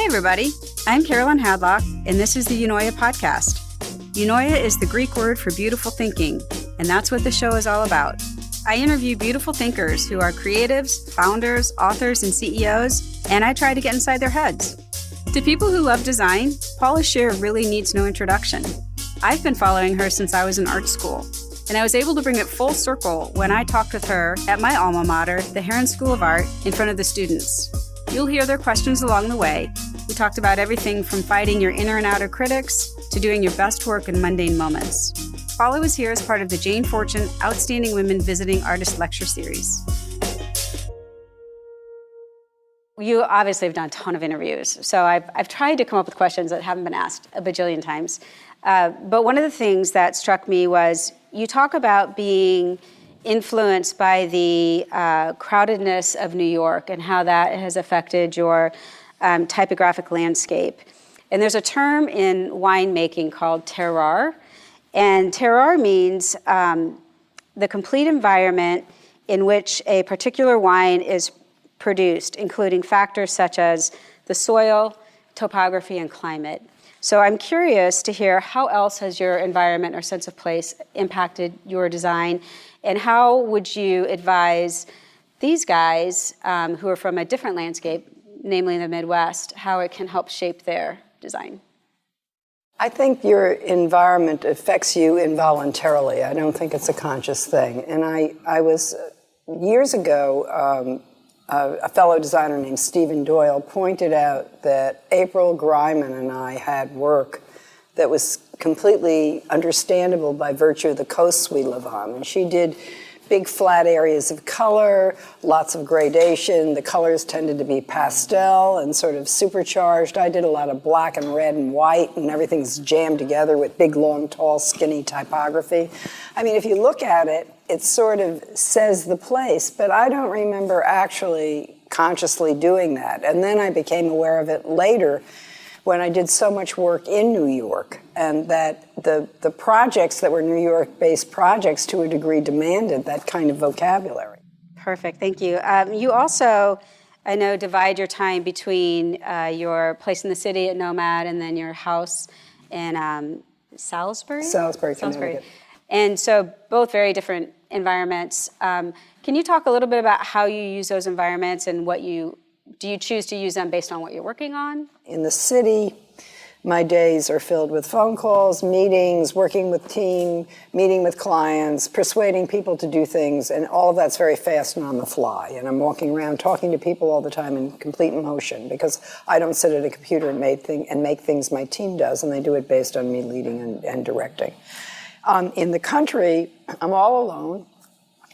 everybody. I'm Carolyn Hadlock, and this is the Eunoia podcast. Eunoia is the Greek word for beautiful thinking, and that's what the show is all about. I interview beautiful thinkers who are creatives, founders, authors, and CEOs, and I try to get inside their heads. To people who love design, Paula Scher really needs no introduction. I've been following her since I was in art school, and I was able to bring it full circle when I talked with her at my alma mater, the Heron School of Art, in front of the students. You'll hear their questions along the way. We talked about everything from fighting your inner and outer critics to doing your best work in mundane moments. Paula was here as part of the Jane Fortune Outstanding Women Visiting Artist Lecture Series. You obviously have done a ton of interviews, so I've tried to come up with questions that haven't been asked a bajillion times. But one of the things that struck me was you talk about being influenced by the crowdedness of New York and how that has affected your typographic landscape. And there's a term in winemaking called terroir. And terroir means the complete environment in which a particular wine is produced, including factors such as the soil, topography, and climate. So I'm curious to hear how else has your environment or sense of place impacted your design, and how would you advise these guys who are from a different landscape, namely in the Midwest, how it can help shape their design? I think your environment affects you involuntarily. I don't think it's a conscious thing. And I was, years ago, a fellow designer named Stephen Doyle pointed out that April Greiman and I had work that was completely understandable by virtue of the coasts we live on. And she did big flat areas of color, lots of gradation. The colors tended to be pastel and sort of supercharged. I did a lot of black and red and white, and everything's jammed together with big, long, tall, skinny typography. I mean, if you look at it, it sort of says the place, but I don't remember actually consciously doing that. And then I became aware of it later when I did so much work in New York, and that the projects that were New York-based projects to a degree demanded that kind of vocabulary. Perfect, thank you. You also, I know, divide your time between your place in the city at Nomad and then your house in Salisbury? Salisbury, Connecticut. And so both very different environments. Can you talk a little bit about how you use those environments and do you choose to use them based on what you're working on? In the city, my days are filled with phone calls, meetings, working with team, meeting with clients, persuading people to do things, and all of that's very fast and on the fly. And I'm walking around talking to people all the time in complete motion because I don't sit at a computer and make things my team does, and they do it based on me leading and directing. In the country, I'm all alone.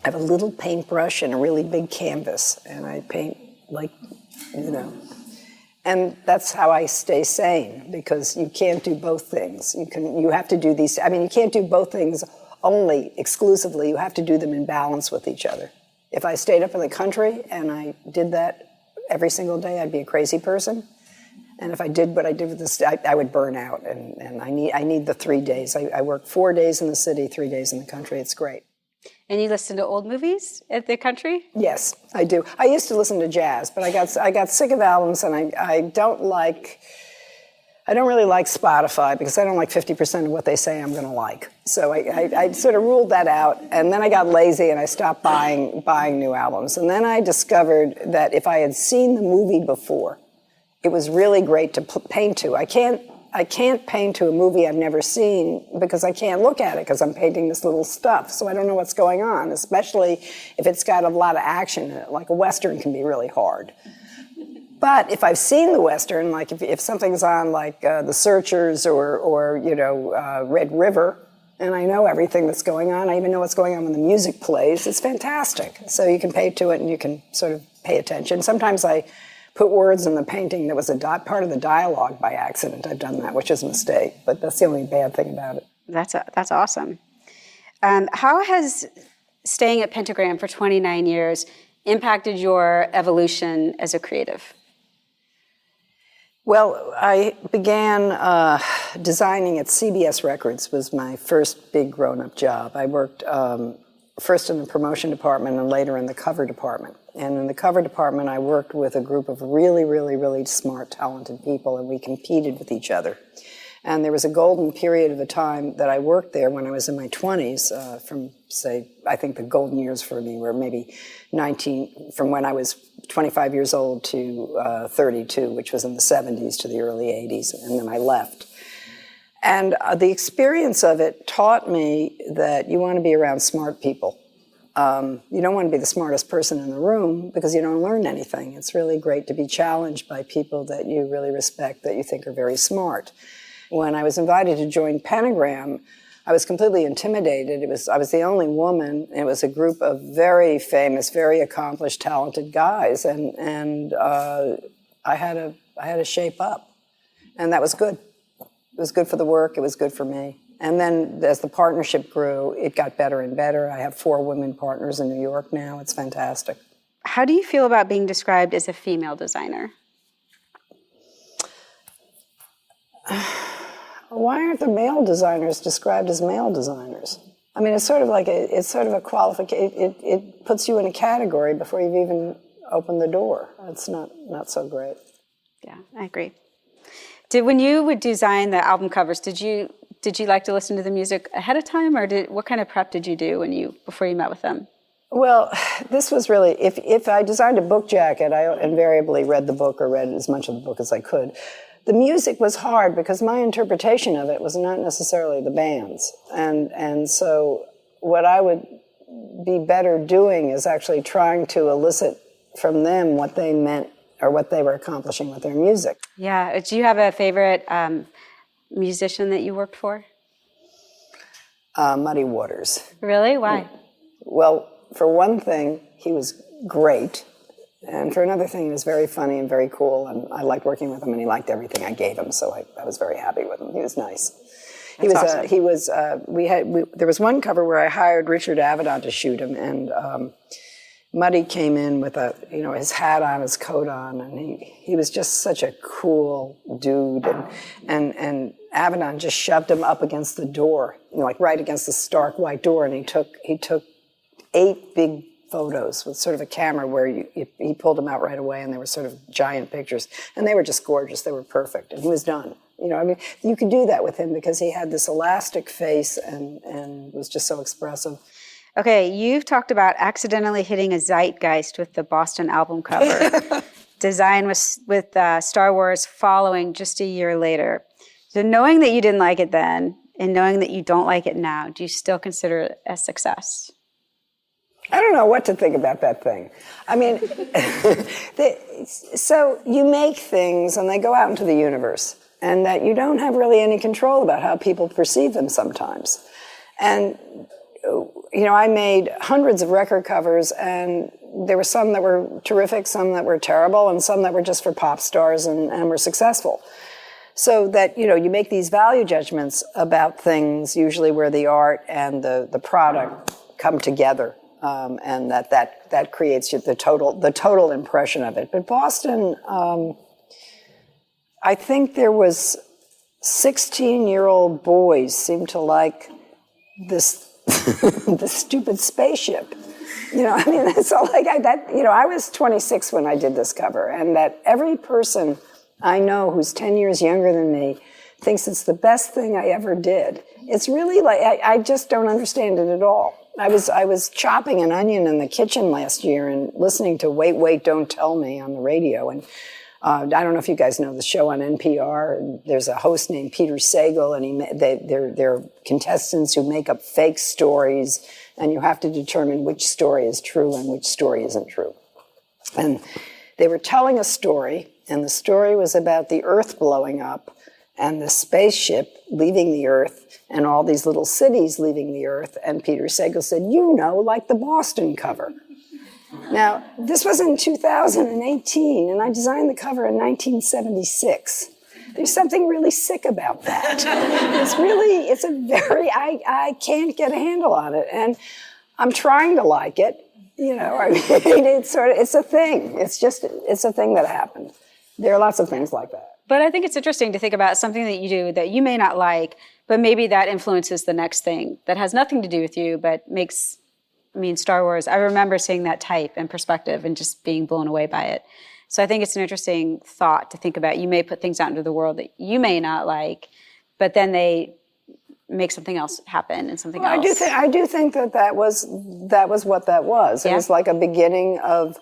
I have a little paintbrush and a really big canvas, and I paint like, and that's how I stay sane, because you can't do both things. You have to do these, you can't do both things only exclusively. You have to do them in balance with each other. If I stayed up in the country and I did that every single day, I'd be a crazy person. And if I did what I did with this, I would burn out. And I need the 3 days. I work 4 days in the city, 3 days in the country. It's great. And you listen to old movies at the country? Yes, I do. I used to listen to jazz, but I got sick of albums, and I don't really like Spotify because I don't like 50% of what they say I'm going to like. So I sort of ruled that out, and then I got lazy and I stopped buying new albums. And then I discovered that if I had seen the movie before, it was really great to paint to. I can't paint to a movie I've never seen because I can't look at it because I'm painting this little stuff, so I don't know what's going on, especially if it's got a lot of action in it. Like a Western can be really hard. But if I've seen the Western, like if something's on like The Searchers or Red River, and I know everything that's going on, I even know what's going on when the music plays, it's fantastic. So you can paint to it and you can sort of pay attention. Sometimes I put words in the painting that was part of the dialogue by accident. I've done that, which is a mistake, but that's the only bad thing about it. That's awesome. How has staying at Pentagram for 29 years impacted your evolution as a creative? Well, I began designing at CBS Records, was my first big grown-up job. I worked first in the promotion department and later in the cover department. And in the cover department, I worked with a group of really, really, really smart, talented people, and we competed with each other. And there was a golden period of a time that I worked there when I was in my 20s, from, say, I think the golden years for me were maybe from when I was 25 years old to 32, which was in the 70s to the early 80s, and then I left. And the experience of it taught me that you want to be around smart people. You don't want to be the smartest person in the room because you don't learn anything. It's really great to be challenged by people that you really respect, that you think are very smart. When I was invited to join Pentagram, I was completely intimidated. I was the only woman. It was a group of very famous, very accomplished, talented guys, and I had to shape up, and that was good. It was good for the work. It was good for me. And then as the partnership grew, it got better and better. I have 4 women partners in New York now. It's fantastic. How do you feel about being described as a female designer? Why aren't the male designers described as male designers? I mean, it's sort of a qualification. It puts you in a category before you've even opened the door. It's not so great. Yeah, I agree. When you would design the album covers, did you like to listen to the music ahead of time, or what kind of prep did you do before you met with them? Well, this was really, if I designed a book jacket, I invariably read the book or read as much of the book as I could. The music was hard because my interpretation of it was not necessarily the band's. And so what I would be better doing is actually trying to elicit from them what they meant or what they were accomplishing with their music. Yeah. Do you have a favorite musician that you worked for? Muddy Waters. Really? Why? Well, for one thing, he was great. And for another thing, he was very funny and very cool, and I liked working with him, and he liked everything I gave him, so I was very happy with him. He was nice. There was one cover where I hired Richard Avedon to shoot him, and Muddy came in with his hat on, his coat on, and he was just such a cool dude, and Avedon just shoved him up against the door, like right against the stark white door, and he took 8 big photos with sort of a camera where he pulled them out right away, and they were sort of giant pictures, and they were just gorgeous. They were perfect, and he was done. You could do that with him because he had this elastic face and was just so expressive. Okay, you've talked about accidentally hitting a zeitgeist with the Boston album cover. Design with Star Wars following just a year later. So knowing that you didn't like it then and knowing that you don't like it now, do you still consider it a success? I don't know what to think about that thing. I mean, so you make things and they go out into the universe, and that you don't have really any control about how people perceive them sometimes. And, I made hundreds of record covers, and there were some that were terrific, some that were terrible, and some that were just for pop stars and were successful. So that, you make these value judgments about things, usually where the art and the product come together. And that creates the total impression of it. But Boston, I think there was 16-year-old boys seemed to like this the stupid spaceship. It's all like that. I was 26 when I did this cover, and that every person I know who's 10 years younger than me thinks it's the best thing I ever did. It's really like I just don't understand it at all. I was chopping an onion in the kitchen last year and listening to Wait, Wait, Don't Tell Me on the radio. And I don't know if you guys know the show on NPR. There's a host named Peter Sagal, and they're contestants who make up fake stories, and you have to determine which story is true and which story isn't true. And they were telling a story, and the story was about the Earth blowing up and the spaceship leaving the Earth and all these little cities leaving the Earth. And Peter Sagal said, like the Boston cover. Now, this was in 2018, and I designed the cover in 1976. There's something really sick about that. I can't get a handle on it. And I'm trying to like it. It's a thing. It's a thing that happened. There are lots of things like that. But I think it's interesting to think about something that you do that you may not like, but maybe that influences the next thing that has nothing to do with you, but makes I mean, Star Wars, I remember seeing that type and perspective and just being blown away by it. So I think it's an interesting thought to think about. You may put things out into the world that you may not like, but then they make something else happen and something else. I do think that was what that was. It was like a beginning of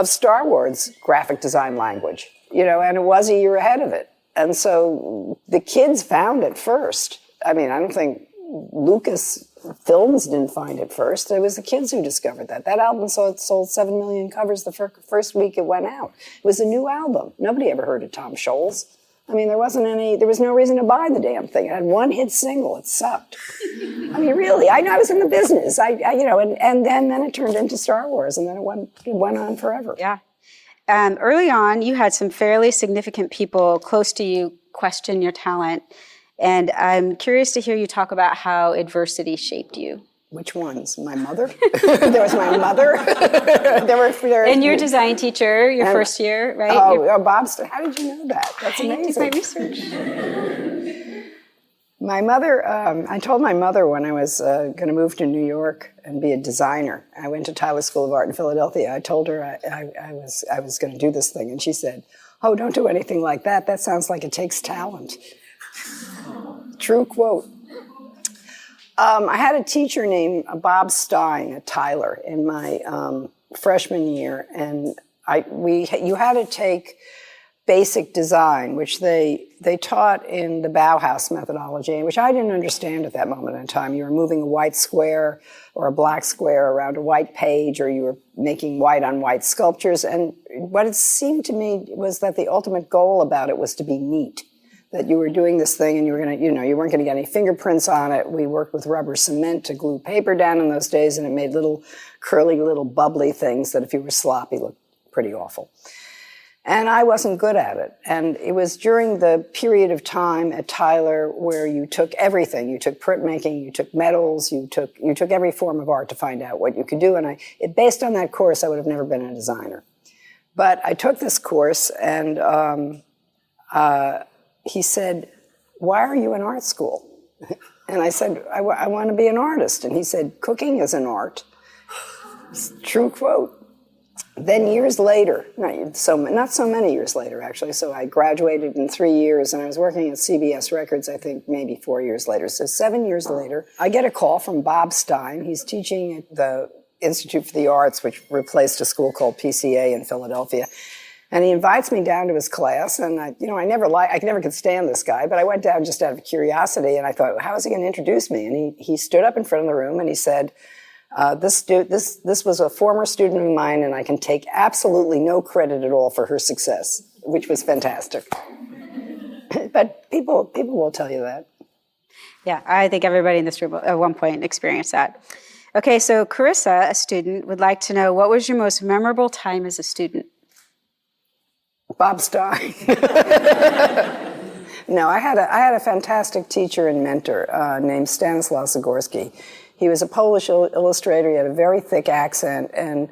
Star Wars graphic design language, and it was a year ahead of it. And so the kids found it first. I mean, I don't think Lucas Films didn't find it first. It was the kids who discovered that. That album sold 7 million covers the first week it went out. It was a new album. Nobody ever heard of Tom Scholz. I mean, there was no reason to buy the damn thing. It had one hit single. It sucked. I mean, really, I was in the business. And then it turned into Star Wars, and then it went on forever. Yeah. Early on, you had some fairly significant people close to you question your talent. And I'm curious to hear you talk about how adversity shaped you. Which ones? My mother? There was my mother. And your design teacher, your first year, right? Oh, Bob, how did you know that? That's amazing. I did my research. My mother, I told my mother when I was going to move to New York and be a designer. I went to Tyler School of Art in Philadelphia. I told her I was going to do this thing, and she said, "Oh, don't do anything like that. That sounds like it takes talent." True quote. I had a teacher named Bob Stein at Tyler in my freshman year, and you had to take basic design, which they taught in the Bauhaus methodology, which I didn't understand at that moment in time. You were moving a white square or a black square around a white page, or you were making white on white sculptures. And what it seemed to me was that the ultimate goal about it was to be neat. That you were doing this thing and you were going to, you weren't going to get any fingerprints on it. We worked with rubber cement to glue paper down in those days, and it made little curly, little bubbly things that if you were sloppy looked pretty awful. And I wasn't good at it. And it was during the period of time at Tyler where you took everything. You took printmaking, you took metals, you took every form of art to find out what you could do. And based on that course, I would have never been a designer. But I took this course, and he said, "Why are you in art school?" And I said, I want to be an artist. And he said, "Cooking is an art." True quote. Then years later, not so many years later, actually, so I graduated in 3 years, and I was working at CBS Records, I think, maybe 4 years later. So 7 years later, I get a call from Bob Stein. He's teaching at the Institute for the Arts, which replaced a school called PCA in Philadelphia. And he invites me down to his class, and I never could stand this guy, but I went down just out of curiosity, and I thought, how is he going to introduce me? And he stood up in front of the room, and he said, this was a former student of mine, and I can take absolutely no credit at all for her success, which was fantastic. But people will tell you that. Yeah, I think everybody in this room at one point experienced that. Okay, so Carissa, a student, would like to know, what was your most memorable time as a student? Bob Stein. No, I had a fantastic teacher and mentor named Stanislaw Zagorski. He was a Polish illustrator. He had a very thick accent, and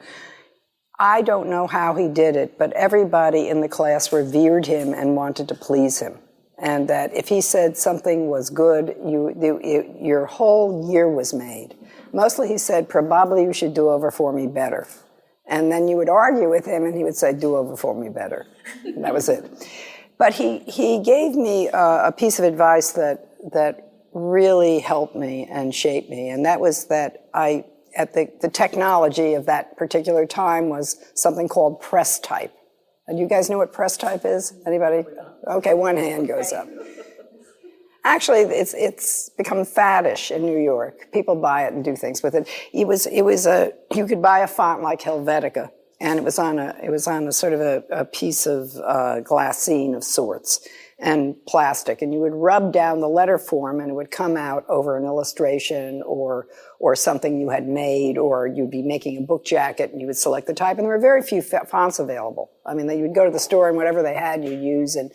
I don't know how he did it, but everybody in the class revered him and wanted to please him. And that if he said something was good, your whole year was made. Mostly he said, "Probably you should do over for me better." And then you would argue with him, and he would say, "Do over for me better." And that was it. But he gave me a piece of advice that really helped me and shaped me, and that was that the technology of that particular time was something called press type. And you guys know what press type is? Anybody? Okay, one hand goes up. Actually, it's become faddish in New York. People buy it and do things with it. You could buy a font like Helvetica, and it was on a sort of a piece of glassine of sorts and plastic, and you would rub down the letter form, and it would come out over an illustration or something you had made, or you'd be making a book jacket, and you would select the type, and there were very few fonts available. I mean, you would go to the store, and whatever they had, you'd use, and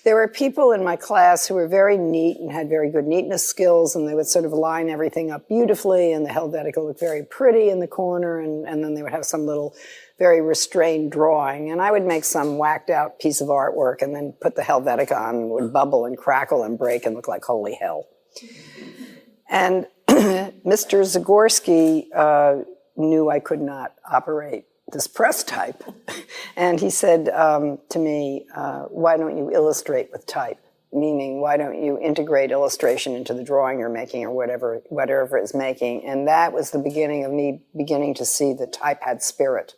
there were people in my class who were very neat and had very good neatness skills, and they would sort of line everything up beautifully, and the Helvetica looked very pretty in the corner, and then they would have some little very restrained drawing, and I would make some whacked out piece of artwork and then put the Helvetica on, and it would bubble and crackle and break and look like holy hell. And Mr. Zagorski knew I could not operate this press type. And he said to me, why don't you illustrate with type? Meaning, why don't you integrate illustration into the drawing you're making or whatever it's making? And that was the beginning of me beginning to see that type had spirit,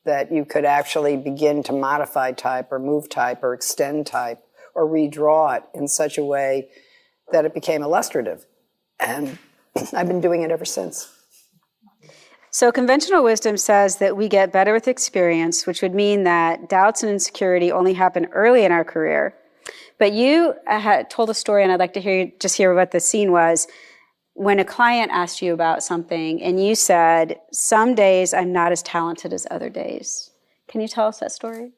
that you could actually begin to modify type or move type or extend type or redraw it in such a way that it became illustrative. And I've been doing it ever since. So conventional wisdom says that we get better with experience, which would mean that doubts and insecurity only happen early in our career. But you had told a story, and I'd like to hear what the scene was, when a client asked you about something, and you said, some days I'm not as talented as other days. Can you tell us that story?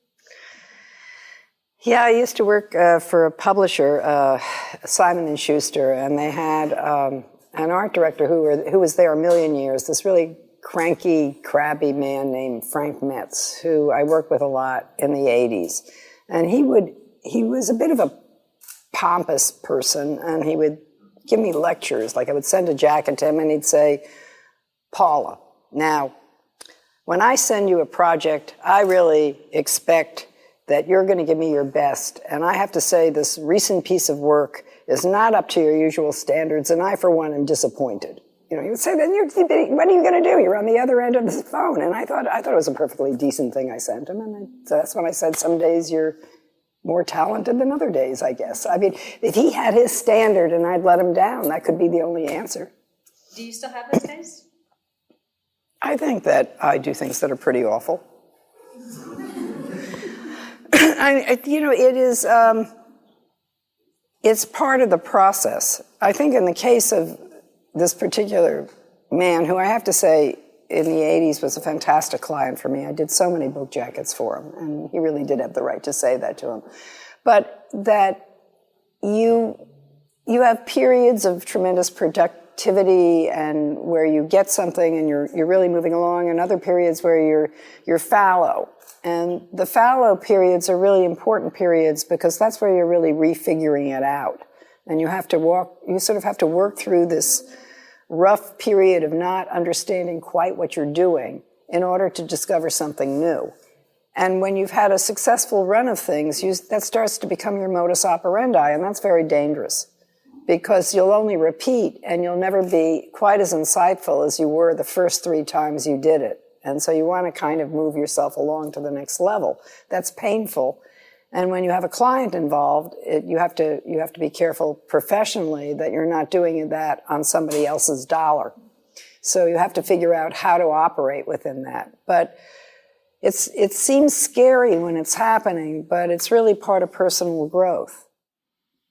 Yeah, I used to work for a publisher, Simon & Schuster, and they had an art director who was there a million years, this really cranky, crabby man named Frank Metz, who I worked with a lot in the 80s. And he was a bit of a pompous person, and he would give me lectures. Like I would send a jacket to him, and he'd say, Paula, now, when I send you a project, I really expect that you're going to give me your best. And I have to say this recent piece of work is not up to your usual standards, and I, for one, am disappointed. You know, he would say, then what are you going to do? You're on the other end of the phone. And I thought it was a perfectly decent thing I sent him. And so that's when I said, some days you're more talented than other days, I guess. I mean, if he had his standard and I'd let him down, that could be the only answer. Do you still have those days? I think that I do things that are pretty awful. It is, it's part of the process. I think in the case of this particular man, who I have to say in the 80s was a fantastic client for me. I did so many book jackets for him, and he really did have the right to say that to him. But that you have periods of tremendous productivity and where you get something and you're really moving along, and other periods where you're fallow. And the fallow periods are really important periods because that's where you're really refiguring it out. And you sort of have to work through this rough period of not understanding quite what you're doing in order to discover something new. And when you've had a successful run of things, that starts to become your modus operandi, and that's very dangerous because you'll only repeat and you'll never be quite as insightful as you were the first 3 times you did it. And so you want to kind of move yourself along to the next level. That's painful. And when you have a client involved, you have to be careful professionally that you're not doing that on somebody else's dollar. So you have to figure out how to operate within that. But it seems scary when it's happening, but it's really part of personal growth.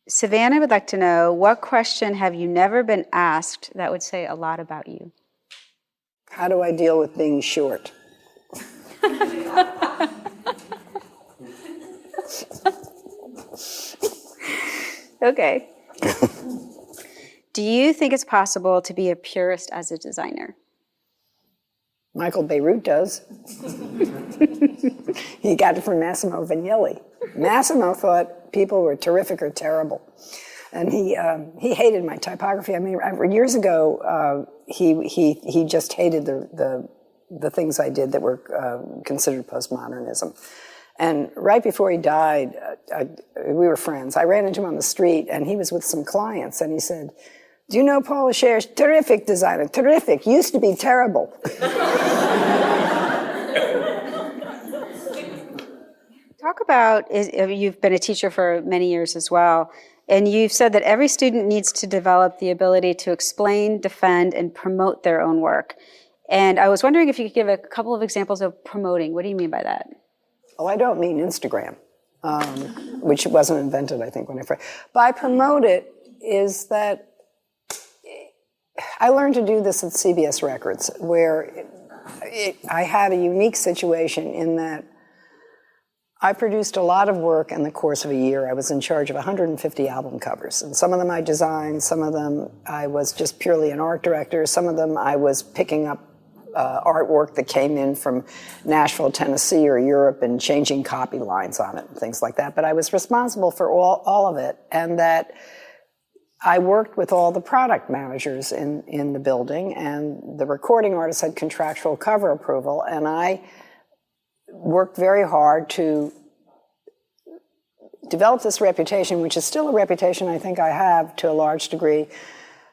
Savannah would like to know, what question have you never been asked that would say a lot about you? How do I deal with being short? Okay. Do you think it's possible to be a purist as a designer? Michael Beirut does. He got it from Massimo Vignelli. Massimo thought people were terrific or terrible. And he hated my typography. I mean, years ago, he just hated the things I did that were considered postmodernism. And right before he died, we were friends. I ran into him on the street, and he was with some clients, and he said, "Do you know Paula Scher? Terrific designer, terrific. Used to be terrible." Talk about, you've been a teacher for many years as well, and you've said that every student needs to develop the ability to explain, defend, and promote their own work. And I was wondering if you could give a couple of examples of promoting. What do you mean by that? Well, I don't mean Instagram, which wasn't invented, I think, when I first. By promote it is that I learned to do this at CBS Records, where I had a unique situation in that I produced a lot of work in the course of a year. I was in charge of 150 album covers, and some of them I designed, some of them I was just purely an art director, some of them I was picking up artwork that came in from Nashville, Tennessee, or Europe and changing copy lines on it and things like that. But I was responsible for all of it, and that I worked with all the product managers in the building, and the recording artist had contractual cover approval, and I worked very hard to develop this reputation, which is still a reputation I think I have to a large degree,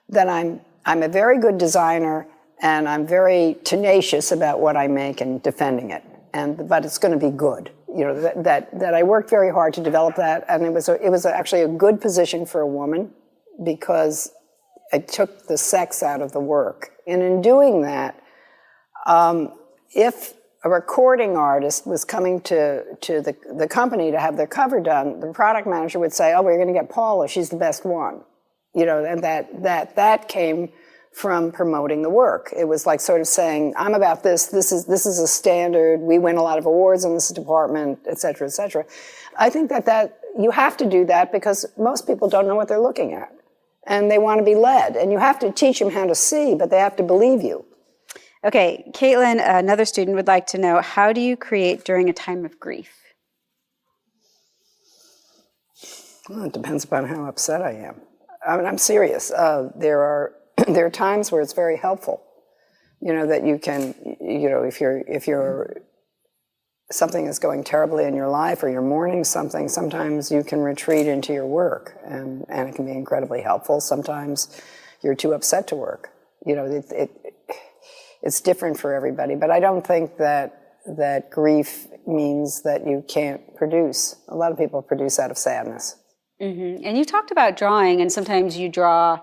that I'm a very good designer and I'm very tenacious about what I make and defending it. But it's going to be good. You know, that I worked very hard to develop that, and it was actually a good position for a woman because I took the sex out of the work. And in doing that, if a recording artist was coming to the company to have their cover done, the product manager would say, "Oh, we're going to get Paula. She's the best one." You know, and that came from promoting the work. It was like sort of saying, "I'm about this. This is a standard. We win a lot of awards in this department, et cetera, et cetera." I think that you have to do that because most people don't know what they're looking at, and they want to be led. And you have to teach them how to see, but they have to believe you. Okay, Caitlin, another student would like to know, how do you create during a time of grief? Well, it depends upon how upset I am. I mean, I'm serious. There are times where it's very helpful, you know, that you can, you know, if you're something is going terribly in your life or you're mourning something, sometimes you can retreat into your work, and it can be incredibly helpful. Sometimes you're too upset to work. You know, it's different for everybody, but I don't think that grief means that you can't produce. A lot of people produce out of sadness. Mm-hmm. And you talked about drawing, and sometimes you draw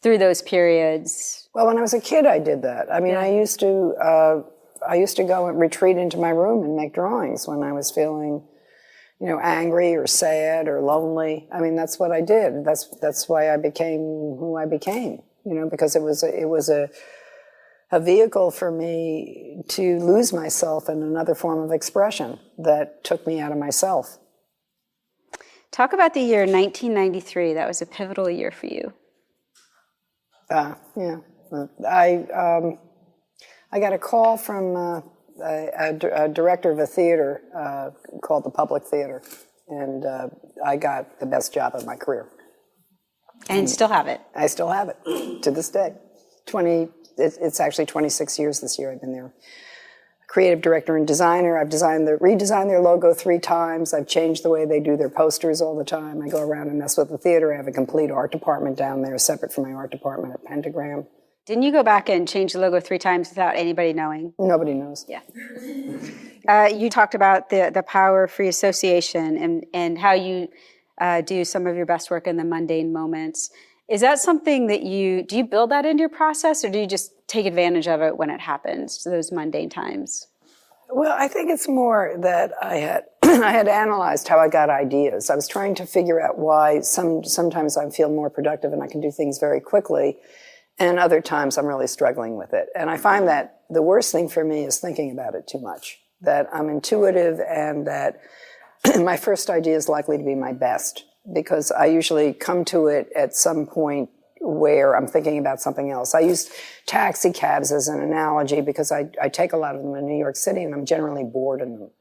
through those periods. Well, when I was a kid, I did that. I mean, I used to go and retreat into my room and make drawings when I was feeling, you know, angry or sad or lonely. I mean, that's what I did. That's why I became who I became. You know, because it was a vehicle for me to lose myself in another form of expression that took me out of myself. Talk about the year 1993. That was a pivotal year for you. Yeah. I got a call from a director of a theater called the Public Theater, and I got the best job of my career. And still have it. I still have it to this day. It's actually 26 years this year I've been there. Creative director and designer. I've redesigned their logo 3 times. I've changed the way they do their posters all the time. I go around and mess with the theater. I have a complete art department down there, separate from my art department at Pentagram. Didn't you go back and change the logo 3 times without anybody knowing? Nobody knows. Yeah. You talked about the power of free association and how you do some of your best work in the mundane moments. Is that something that do you build that into your process, or do you just take advantage of it when it happens, those mundane times? Well, I think it's more that I had I had analyzed how I got ideas. I was trying to figure out why sometimes I feel more productive and I can do things very quickly, and other times I'm really struggling with it. And I find that the worst thing for me is thinking about it too much, that I'm intuitive and that my first idea is likely to be my best, because I usually come to it at some point where I'm thinking about something else. I use taxi cabs as an analogy because I take a lot of them in New York City and I'm generally bored in them.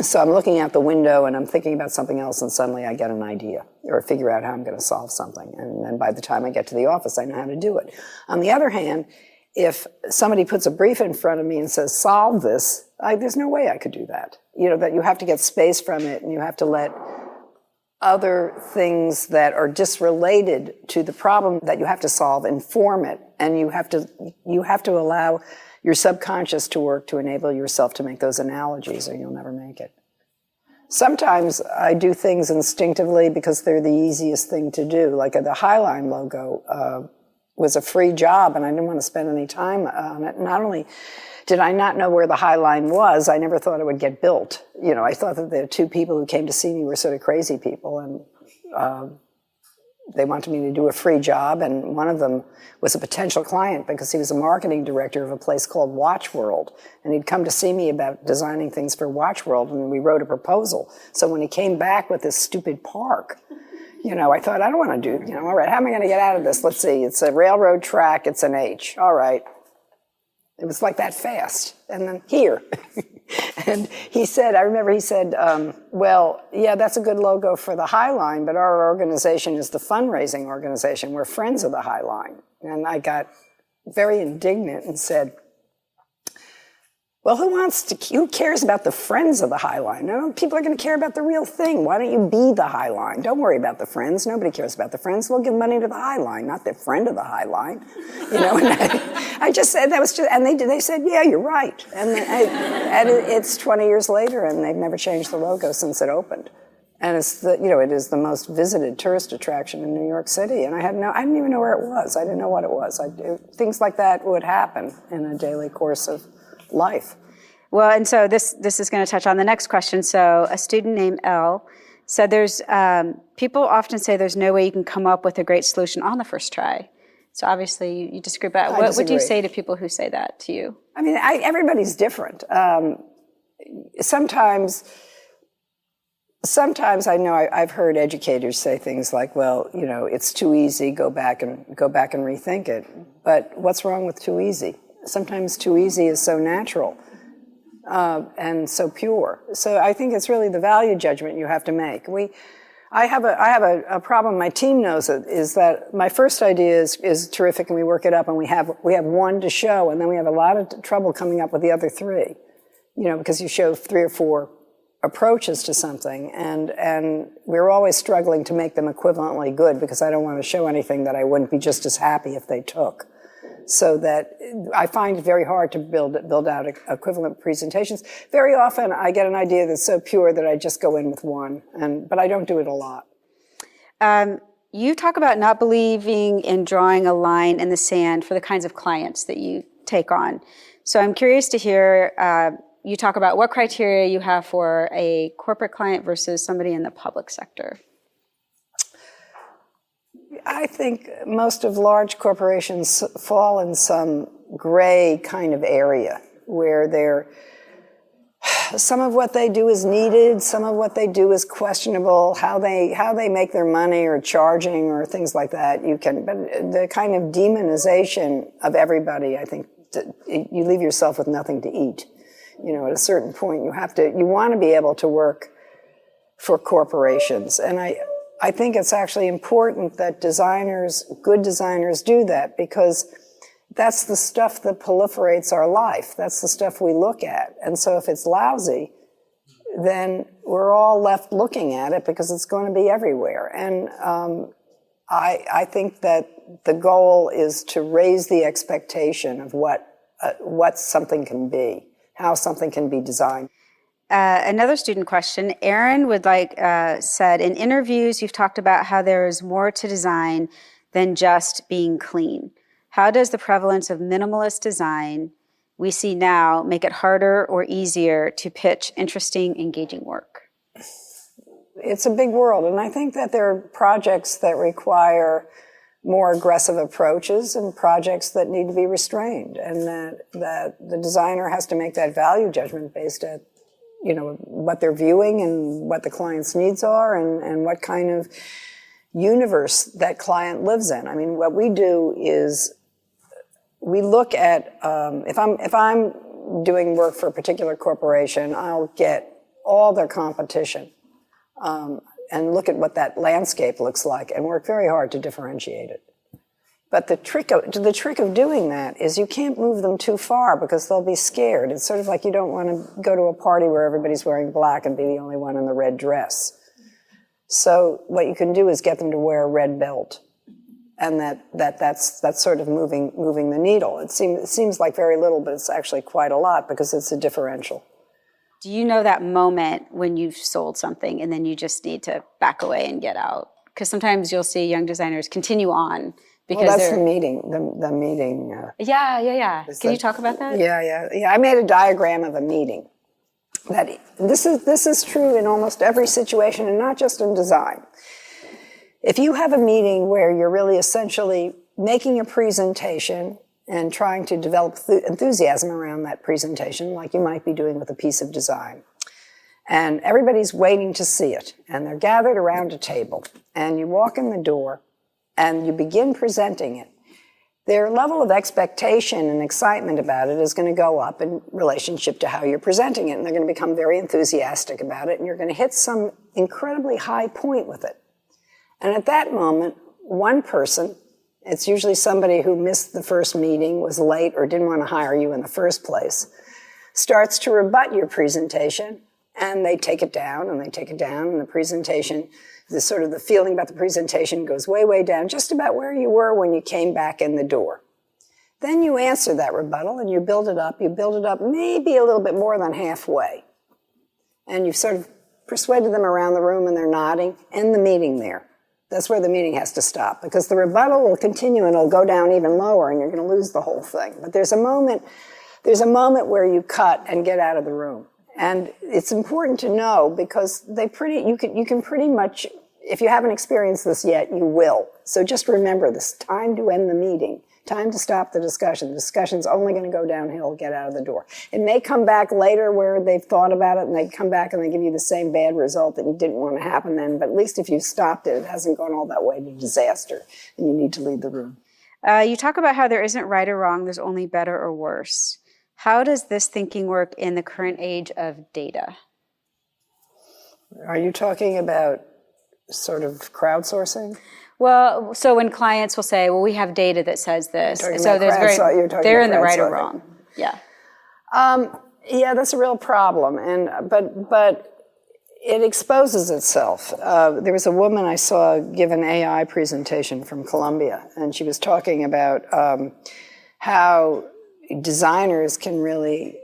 So I'm looking out the window and I'm thinking about something else, and suddenly I get an idea or figure out how I'm going to solve something. And then by the time I get to the office, I know how to do it. On the other hand, if somebody puts a brief in front of me and says, solve this, there's no way I could do that. You know, that you have to get space from it, and you have to let other things that are disrelated to the problem that you have to solve inform it, and you have to allow your subconscious to work to enable yourself to make those analogies, or you'll never make it. Sometimes I do things instinctively because they're the easiest thing to do. Like the Highline logo was a free job, and I didn't want to spend any time on it. Not only did I not know where the Highline was, I never thought it would get built. You know, I thought that the 2 people who came to see me were sort of crazy people, and they wanted me to do a free job, and one of them was a potential client because he was a marketing director of a place called Watch World, and he'd come to see me about designing things for Watch World, and we wrote a proposal. So when he came back with this stupid park, you know, I thought, I don't want to do, you know, all right, how am I going to get out of this? Let's see, it's a railroad track, it's an H. All right. It was like that fast. And then here. And he said, I remember he said, well, yeah, that's a good logo for the High Line, but our organization is the fundraising organization. We're friends of the High Line. And I got very indignant and said, well, who cares about the friends of the High Line? No, people are going to care about the real thing. Why don't you be the High Line? Don't worry about the friends. Nobody cares about the friends. We'll give money to the High Line, not the friend of the High Line. You know, and I just said that was just, and they said, yeah, you're right. And it's 20 years later, and they've never changed the logo since it opened. And it is the most visited tourist attraction in New York City. And I didn't even know where it was. I didn't know what it was. Things like that would happen in a daily course of life. Well, and so this is going to touch on the next question. So a student named Elle said there's, people often say there's no way you can come up with a great solution on the first try. So obviously you disagree about it. What do you say to people who say that to you? I mean, everybody's different. Sometimes I know I've heard educators say things like, well, you know, it's too easy, go back and rethink it. But what's wrong with too easy? Sometimes too easy is so natural and so pure. So I think it's really the value judgment you have to make. I have a problem. My team knows it. Is that my first idea is terrific, and we work it up, and we have one to show, and then we have a lot of trouble coming up with the other three. You know, because you show 3 or 4 approaches to something, and we're always struggling to make them equivalently good, because I don't want to show anything that I wouldn't be just as happy if they took. So that I find it very hard to build out equivalent presentations. Very often I get an idea that's so pure that I just go in with one, but I don't do it a lot. You talk about not believing in drawing a line in the sand for the kinds of clients that you take on. So I'm curious to hear you talk about what criteria you have for a corporate client versus somebody in the public sector. I think most of large corporations fall in some gray kind of area where some of what they do is needed, some of what they do is questionable, how they make their money or charging or things like that. But the kind of demonization of everybody, I think, you leave yourself with nothing to eat. You know, at a certain point, you want to be able to work for corporations, and I think it's actually important that good designers do that, because that's the stuff that proliferates our life. That's the stuff we look at. And so if it's lousy, then we're all left looking at it because it's going to be everywhere. And I think that the goal is to raise the expectation of what something can be, how something can be designed. Another student question, Aaron said, in interviews, you've talked about how there is more to design than just being clean. How does the prevalence of minimalist design we see now make it harder or easier to pitch interesting, engaging work? It's a big world, and I think that there are projects that require more aggressive approaches and projects that need to be restrained, and that the designer has to make that value judgment based at what they're viewing and what the client's needs are, and what kind of universe that client lives in. I mean, what we do is we look at, if I'm doing work for a particular corporation, I'll get all their competition and look at what that landscape looks like and work very hard to differentiate it. But the trick of doing that is you can't move them too far because they'll be scared. It's sort of like you don't want to go to a party where everybody's wearing black and be the only one in the red dress. So what you can do is get them to wear a red belt, and that's sort of moving the needle. It seems like very little, but it's actually quite a lot because it's a differential. Do you know that moment when you've sold something and then you just need to back away and get out? Because sometimes you'll see young designers continue on. Because that's the meeting. The meeting. Yeah. Can you talk about that? Yeah. I made a diagram of a meeting. This is true in almost every situation, and not just in design. If you have a meeting where you're really essentially making a presentation and trying to develop enthusiasm around that presentation, like you might be doing with a piece of design, and everybody's waiting to see it, and they're gathered around a table, and you walk in the door, and you begin presenting it, their level of expectation and excitement about it is going to go up in relationship to how you're presenting it. And they're going to become very enthusiastic about it, and you're going to hit some incredibly high point with it. And at that moment, one person, it's usually somebody who missed the first meeting, was late, or didn't want to hire you in the first place, starts to rebut your presentation, and they take it down, and they take it down, and the presentation, the sort of the feeling about the presentation goes way, way down, just about where you were when you came back in the door. Then you answer that rebuttal, and you build it up maybe a little bit more than halfway. And you've sort of persuaded them around the room, and they're nodding, end the meeting there. That's where the meeting has to stop, because the rebuttal will continue, and it'll go down even lower, and you're going to lose the whole thing. But there's a moment where you cut and get out of the room. And it's important to know, because you can pretty much, if you haven't experienced this yet, you will. So just remember this: time to end the meeting, time to stop the discussion. The discussion's only going to go downhill, get out of the door. It may come back later where they've thought about it, and they come back and they give you the same bad result that you didn't want to happen then, but at least if you stopped it, it hasn't gone all that way to disaster, and you need to leave the room. You talk about how there isn't right or wrong, there's only better or worse. How does this thinking work in the current age of data? Are you talking about sort of crowdsourcing? Well, so when clients will say, well, we have data that says this. So they're in the right or wrong. Yeah. Yeah, that's a real problem. But it exposes itself. There was a woman I saw give an AI presentation from Columbia, and she was talking about how designers can really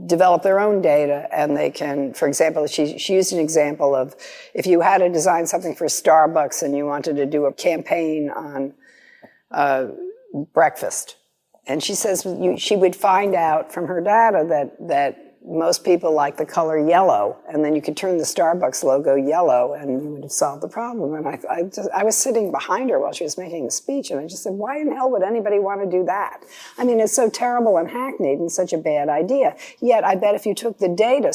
develop their own data, and they can, for example, she used an example of if you had to design something for Starbucks and you wanted to do a campaign on breakfast. And she says she would find out from her data that most people like the color yellow, and then you could turn the Starbucks logo yellow and you would have solved the problem. And I was sitting behind her while she was making the speech, and I just said, why in hell would anybody want to do that? I mean, it's so terrible and hackneyed and such a bad idea. Yet I bet if you took the data,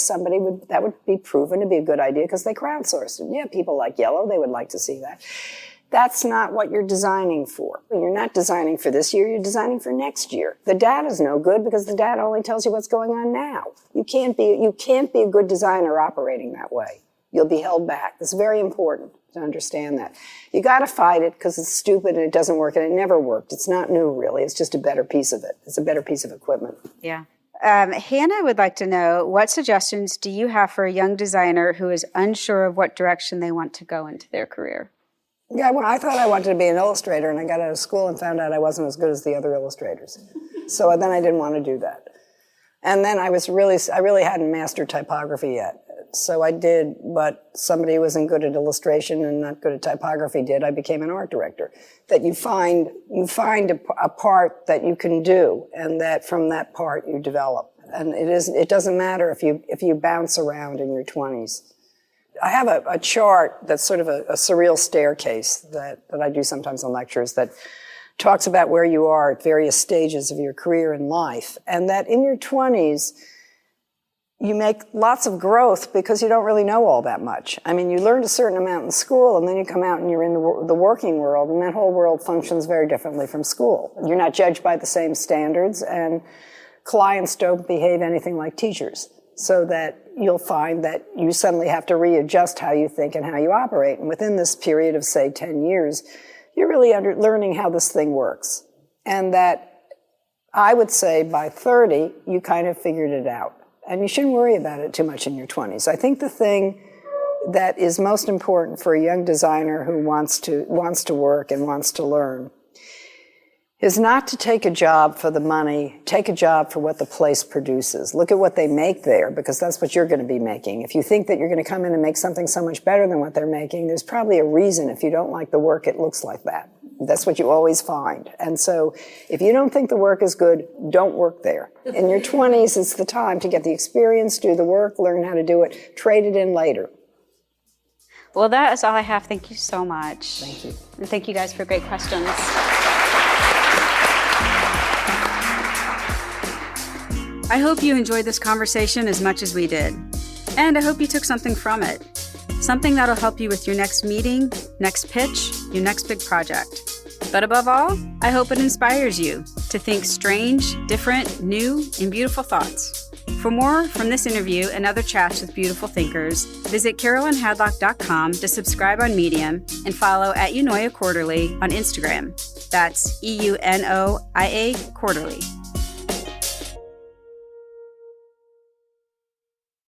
that would be proven to be a good idea because they crowdsourced it. Yeah, people like yellow, they would like to see that. That's not what you're designing for. You're not designing for this year, you're designing for next year. The data's no good because the data only tells you what's going on now. You can't be a good designer operating that way. You'll be held back. It's very important to understand that. You gotta fight it because it's stupid and it doesn't work, and it never worked. It's not new, really. It's just a better piece of it. It's a better piece of equipment. Yeah. Hannah would like to know, what suggestions do you have for a young designer who is unsure of what direction they want to go into their career? Yeah, well, I thought I wanted to be an illustrator, and I got out of school and found out I wasn't as good as the other illustrators. So then I didn't want to do that. And then I really hadn't mastered typography yet. So I did what somebody who wasn't good at illustration and not good at typography did. I became an art director. That you find a part that you can do, and that from that part you develop. And it doesn't matter if you bounce around in your 20s. I have a chart that's sort of a surreal staircase that I do sometimes in lectures that talks about where you are at various stages of your career in life, and that in your 20s, you make lots of growth because you don't really know all that much. I mean, you learned a certain amount in school, and then you come out and you're in the working world, and that whole world functions very differently from school. You're not judged by the same standards, and clients don't behave anything like teachers. So that you'll find that you suddenly have to readjust how you think and how you operate. And within this period of, say, 10 years, you're really learning how this thing works. And that, I would say, by 30, you kind of figured it out. And you shouldn't worry about it too much in your 20s. I think the thing that is most important for a young designer who wants to work and wants to learn is not to take a job for the money, take a job for what the place produces. Look at what they make there, because that's what you're going to be making. If you think that you're going to come in and make something so much better than what they're making, there's probably a reason if you don't like the work, it looks like that. That's what you always find. And so if you don't think the work is good, don't work there. In your 20s, it's the time to get the experience, do the work, learn how to do it, trade it in later. Well, that is all I have. Thank you so much. Thank you. And thank you guys for great questions. I hope you enjoyed this conversation as much as we did. And I hope you took something from it. Something that'll help you with your next meeting, next pitch, your next big project. But above all, I hope it inspires you to think strange, different, new, and beautiful thoughts. For more from this interview and other chats with beautiful thinkers, visit carolinehadlock.com to subscribe on Medium and follow @Eunoia Quarterly on Instagram. That's EUNOIA Quarterly.